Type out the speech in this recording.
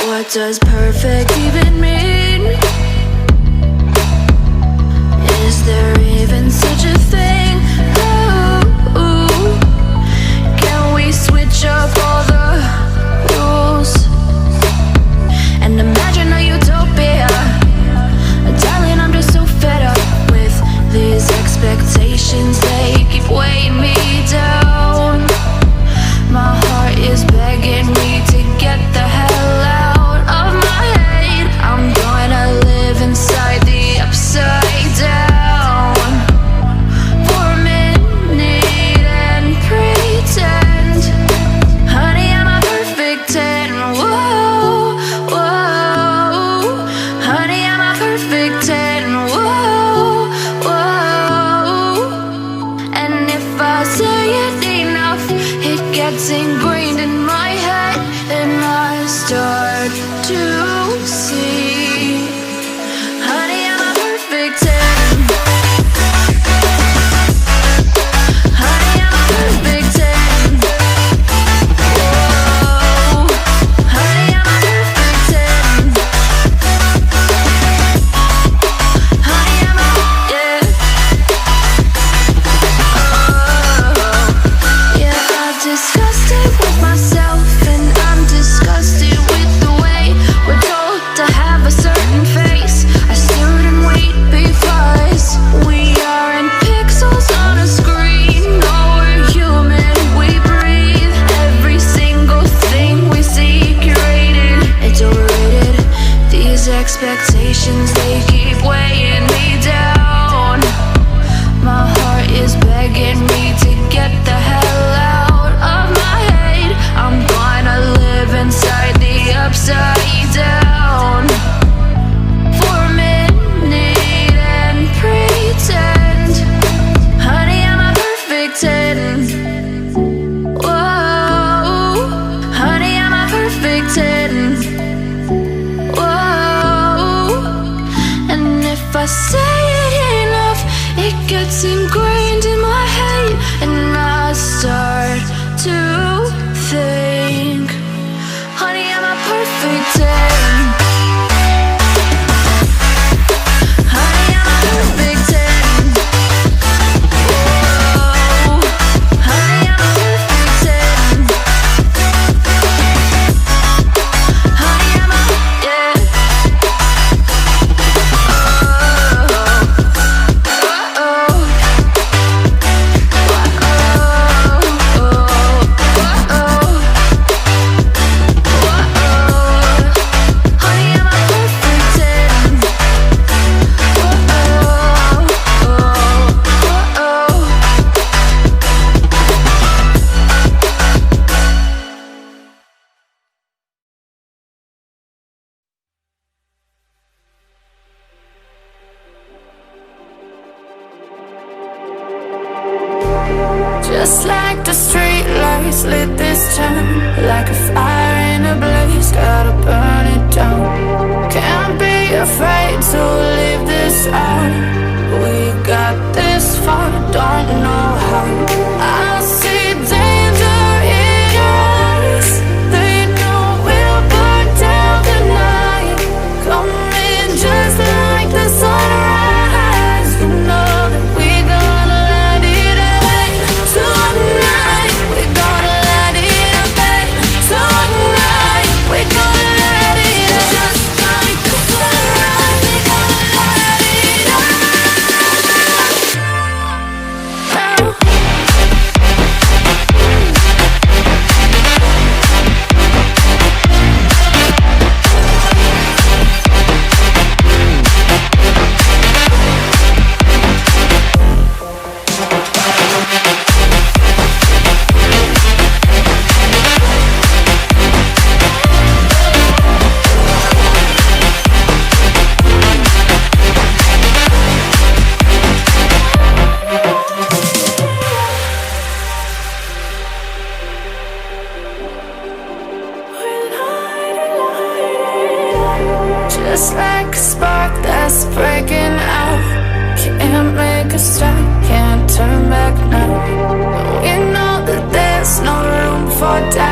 What does perfect even mean? Is there even such a thing? Ooh, can we switch up all the rules and imagine a utopia? Darling, I'm just so fed up with these expectations. They keep weighing me down. My heart is begging me to get the hell out of my head. I'm gonna live inside the upside down for a minute and pretend, honey, I'm a perfect 10. Whoa, whoa, honey, I'm a perfect 10. Whoa, whoa, and if I say it enough, it gets ingrained in my head, and I start to see, honey, I'm a perfect 10. Honey, I'm a perfect 10. Whoa, honey, I'm a perfect 10. Honey, I'm a, yeah. Yeah, I've discussed it with myself, and I'm disgusted with the way we're told to have a certain face, a certain weight, because we aren't pixels on a screen. No, we're human, we breathe. Every single thing we see curated, it's overrated. These expectations, they keep weighing me down. My heart is begging me to get the hell out of my head. I'm gonna live inside the upside pretend. Whoa. And if I say it enough, it gets ingrained in my head, and I start to think, honey, I'm a perfect 10. Honey, I'm a perfect 10. Whoa. Honey, I'm a perfect 10. Honey, I'm a, yeah. Just like the street lights lit this town, like a fire in a blaze, gotta burn it down. Can't be afraid to leave this out. We got this far, don't know how. I see danger in your eyes. They know we'll burn down the night. Coming just like the sunrise. You know that we gonna let it out tonight. We gonna let it out tonight. We gonna let it out just like the sunrise. We gonna let it out now. Just like a spark that's breaking out. Can't make a stop, can't turn back now. We know that there's no room for doubt.